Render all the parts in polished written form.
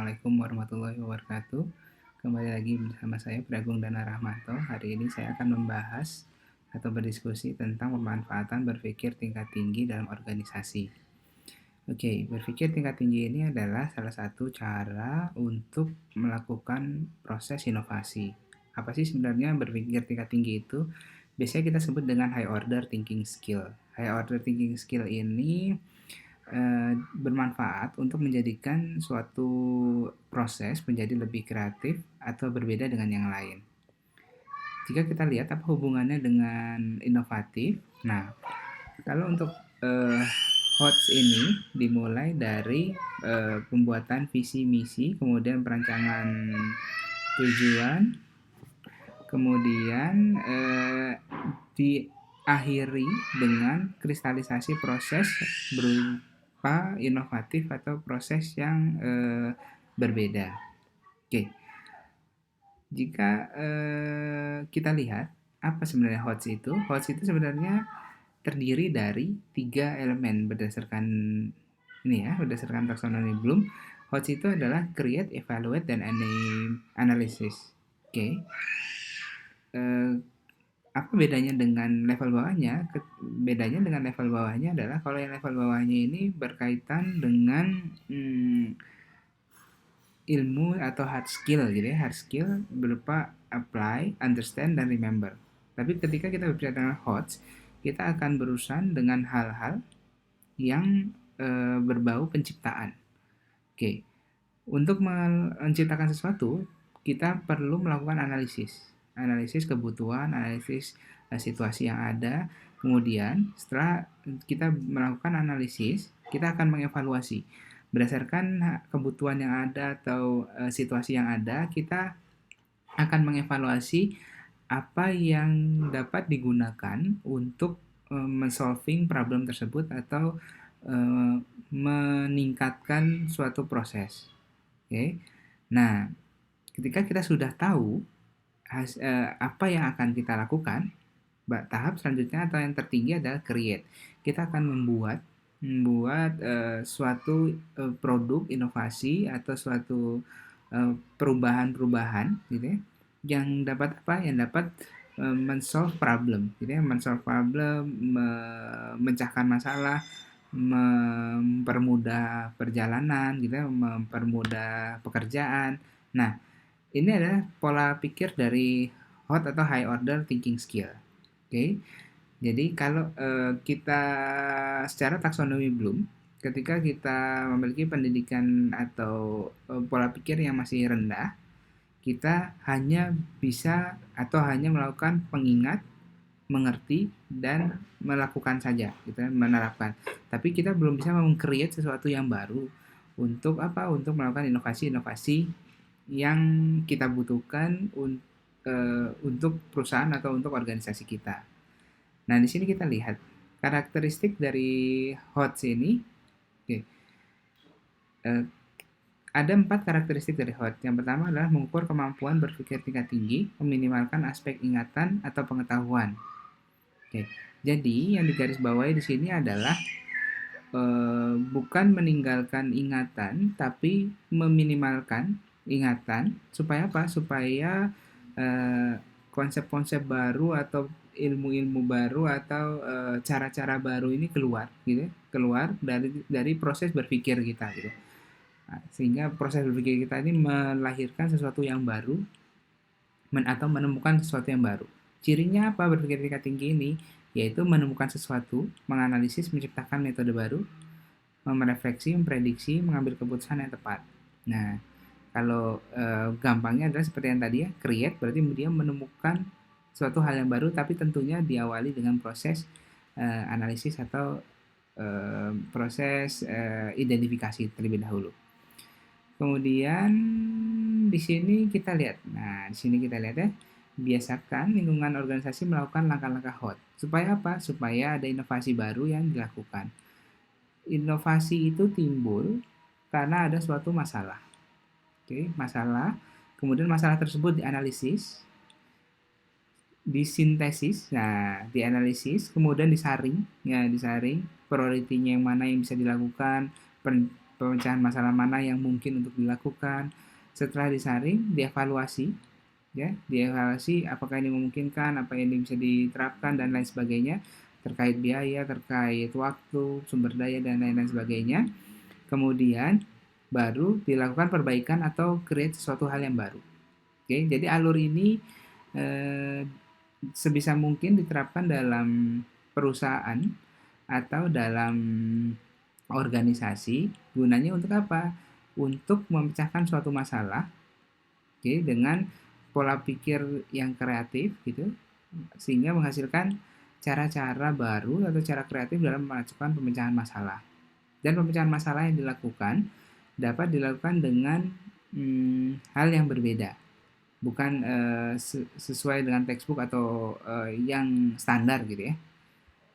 Assalamualaikum warahmatullahi wabarakatuh. Kembali lagi bersama saya Pragung Dana Rahmanto. Hari ini saya akan membahas atau berdiskusi tentang pemanfaatan berpikir tingkat tinggi dalam organisasi. Oke, berpikir tingkat tinggi ini adalah salah satu cara untuk melakukan proses inovasi. Apa sih sebenarnya berpikir tingkat tinggi itu? Biasanya kita sebut dengan high order thinking skill. High order thinking skill ini bermanfaat untuk menjadikan suatu proses menjadi lebih kreatif atau berbeda dengan yang lain. Jika kita lihat apa hubungannya dengan inovatif, nah kalau untuk HOTS ini dimulai dari pembuatan visi misi, kemudian perancangan tujuan, kemudian diakhiri dengan kristalisasi proses berupa inovatif atau proses yang berbeda. Oke, jika kita lihat apa sebenarnya HOTS itu? HOTS itu sebenarnya terdiri dari 3 elemen berdasarkan berdasarkan taksonomi Bloom. HOTS itu adalah create, evaluate, dan analysis. Oke. Apa bedanya dengan level bawahnya? Bedanya dengan level bawahnya adalah kalau yang level bawahnya ini berkaitan dengan ilmu atau hard skill gitu ya. Hard skill berupa apply, understand, dan remember. Tapi ketika kita berbicara dengan HOTS, kita akan berurusan dengan hal-hal yang berbau penciptaan. Oke. Untuk menciptakan sesuatu, kita perlu melakukan analisis kebutuhan, analisis situasi yang ada. Kemudian setelah kita melakukan analisis, kita akan mengevaluasi berdasarkan kebutuhan yang ada atau situasi yang ada. Kita akan mengevaluasi apa yang dapat digunakan untuk men-solving problem tersebut atau meningkatkan suatu proses. Oke. Nah, ketika kita sudah tahu apa yang akan kita lakukan, tahap selanjutnya atau yang tertinggi adalah create. Kita akan membuat suatu produk inovasi atau suatu perubahan gitu ya, yang dapat men-solve problem gitu ya, men-solve problem, memecahkan masalah, mempermudah perjalanan gitu ya, mempermudah pekerjaan. Nah, ini adalah pola pikir dari hot atau high order thinking skill. Oke. Jadi kalau kita secara taksonomi Bloom, ketika kita memiliki pendidikan atau pola pikir yang masih rendah, kita hanya bisa atau hanya melakukan pengingat, mengerti, dan melakukan saja, gitu, menerapkan. Tapi kita belum bisa meng-create sesuatu yang baru untuk apa? Untuk melakukan inovasi-inovasi yang kita butuhkan untuk perusahaan atau untuk organisasi kita. Nah, di sini kita lihat karakteristik dari HOTS ini. Oke. Ada 4 karakteristik dari HOTS. Yang pertama adalah mengukur kemampuan berpikir tingkat tinggi, meminimalkan aspek ingatan atau pengetahuan. Oke. Jadi, yang digarisbawahi di sini adalah bukan meninggalkan ingatan, tapi meminimalkan ingatan. Supaya apa? Supaya konsep-konsep baru atau ilmu-ilmu baru atau cara-cara baru ini keluar gitu ya, keluar dari proses berpikir kita gitu. Nah, sehingga proses berpikir kita ini melahirkan sesuatu yang baru atau menemukan sesuatu yang baru. Cirinya apa berpikir tingkat tinggi ini? Yaitu menemukan sesuatu, menganalisis, menciptakan metode baru, merefleksi, memprediksi, mengambil keputusan yang tepat. Nah, kalau gampangnya adalah seperti yang tadi ya, create berarti dia menemukan suatu hal yang baru, tapi tentunya diawali dengan proses analisis atau proses identifikasi terlebih dahulu. Kemudian di sini kita lihat. Nah, di sini kita lihat ya, biasakan lingkungan organisasi melakukan langkah-langkah HOT. Supaya apa? Supaya ada inovasi baru yang dilakukan. Inovasi itu timbul karena ada suatu masalah. Oke, masalah. Kemudian masalah tersebut dianalisis, disintesis, dianalisis, kemudian disaring, prioritinya yang mana yang bisa dilakukan, pemecahan masalah mana yang mungkin untuk dilakukan. Setelah disaring, dievaluasi, ya, dievaluasi apakah ini memungkinkan, apa ini bisa diterapkan dan lain sebagainya, terkait biaya, terkait waktu, sumber daya dan lain-lain sebagainya. Kemudian baru dilakukan perbaikan atau create sesuatu hal yang baru. Oke, jadi alur ini eh, sebisa mungkin diterapkan dalam perusahaan atau dalam organisasi. Gunanya untuk apa? Untuk memecahkan suatu masalah, oke, dengan pola pikir yang kreatif gitu, sehingga menghasilkan cara-cara baru atau cara kreatif dalam melakukan pemecahan masalah. Dan pemecahan masalah yang dilakukan dapat dilakukan dengan hal yang berbeda, bukan sesuai dengan textbook atau yang standar gitu ya.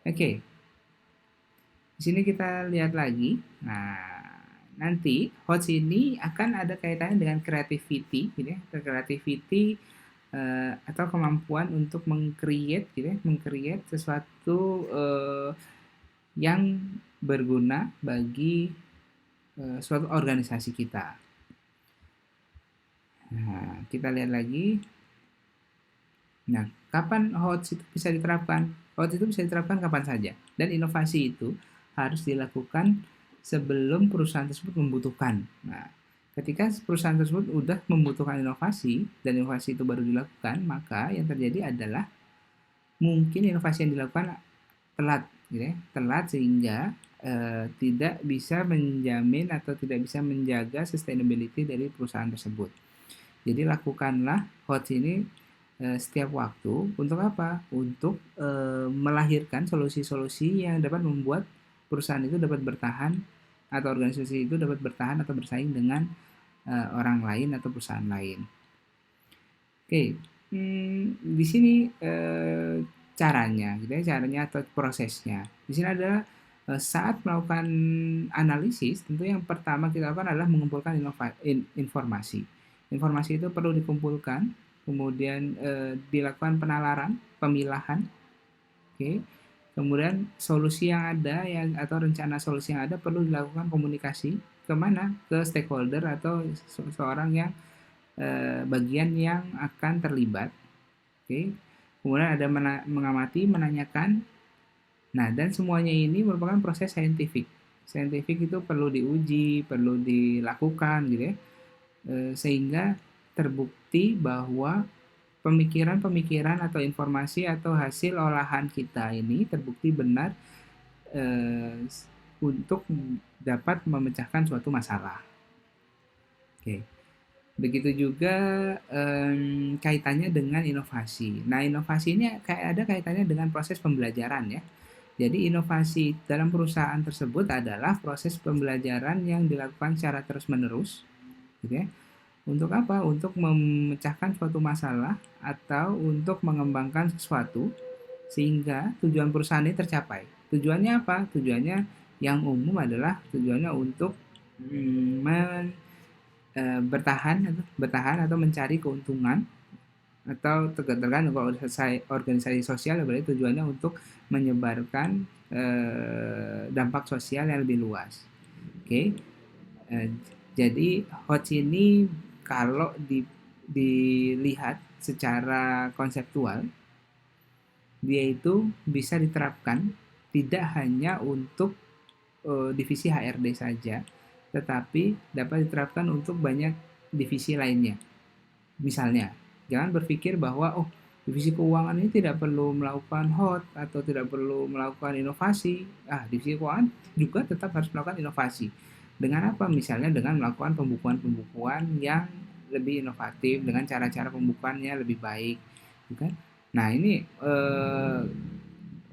Oke, di sini kita lihat lagi. Nah, nanti HOTS ini akan ada kaitannya dengan creativity gitu ya. Creativity atau kemampuan untuk meng-create gitu ya, meng-create sesuatu yang berguna bagi suatu organisasi kita. Nah, kita lihat lagi. Nah, kapan HOTS itu bisa diterapkan? HOTS itu bisa diterapkan kapan saja. Dan inovasi itu harus dilakukan sebelum perusahaan tersebut membutuhkan. Nah, ketika perusahaan tersebut sudah membutuhkan inovasi dan inovasi itu baru dilakukan, maka yang terjadi adalah mungkin inovasi yang dilakukan telat, gitu ya, telat sehingga tidak bisa menjamin atau tidak bisa menjaga sustainability dari perusahaan tersebut. Jadi lakukanlah HOTS ini setiap waktu untuk apa? Untuk melahirkan solusi-solusi yang dapat membuat perusahaan itu dapat bertahan atau organisasi itu dapat bertahan atau bersaing dengan orang lain atau perusahaan lain. Oke, di sini caranya, gitu ya, caranya atau prosesnya. Di sini adalah saat melakukan analisis, tentu yang pertama kita lakukan adalah mengumpulkan informasi. Informasi itu perlu dikumpulkan, kemudian dilakukan penalaran, pemilahan, oke. Kemudian solusi yang ada atau rencana solusi yang ada perlu dilakukan komunikasi kemana? Ke stakeholder atau seseorang yang bagian yang akan terlibat, oke. Kemudian ada mengamati, menanyakan. Nah, dan semuanya ini merupakan proses saintifik. Saintifik itu perlu diuji, perlu dilakukan gitu ya. Sehingga terbukti bahwa pemikiran-pemikiran atau informasi atau hasil olahan kita ini terbukti benar untuk dapat memecahkan suatu masalah. Oke. Begitu juga kaitannya dengan inovasi. Nah, inovasi ini ada kaitannya dengan proses pembelajaran ya. Jadi inovasi dalam perusahaan tersebut adalah proses pembelajaran yang dilakukan secara terus-menerus, gitu ya. Untuk apa? Untuk memecahkan suatu masalah atau untuk mengembangkan sesuatu sehingga tujuan perusahaan ini tercapai. Tujuannya apa? Tujuannya yang umum adalah tujuannya untuk bertahan atau mencari keuntungan, atau tergantung organisasi sosial berarti tujuannya untuk menyebarkan dampak sosial yang lebih luas. Oke. Jadi HOTS ini kalau dilihat secara konseptual, dia itu bisa diterapkan tidak hanya untuk divisi HRD saja, tetapi dapat diterapkan untuk banyak divisi lainnya. Misalnya, jangan berpikir bahwa divisi keuangan ini tidak perlu melakukan HOT atau tidak perlu melakukan inovasi. Divisi keuangan juga tetap harus melakukan inovasi. Dengan apa? Misalnya dengan melakukan pembukuan-pembukuan yang lebih inovatif, dengan cara-cara pembukuannya lebih baik, kan? Nah, ini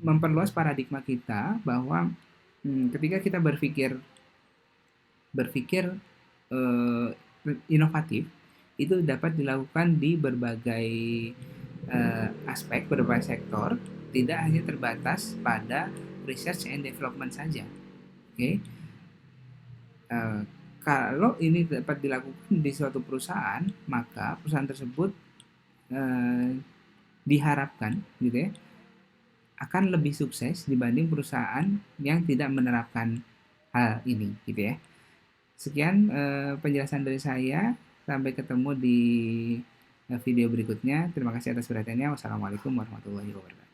memperluas paradigma kita bahwa ketika kita berpikir inovatif, itu dapat dilakukan di berbagai aspek, berbagai sektor, tidak hanya terbatas pada research and development saja. Oke. Kalau ini dapat dilakukan di suatu perusahaan, maka perusahaan tersebut diharapkan gitu ya akan lebih sukses dibanding perusahaan yang tidak menerapkan hal ini gitu ya. Sekian penjelasan dari saya. Sampai ketemu di video berikutnya. Terima kasih atas perhatiannya. Wassalamualaikum warahmatullahi wabarakatuh.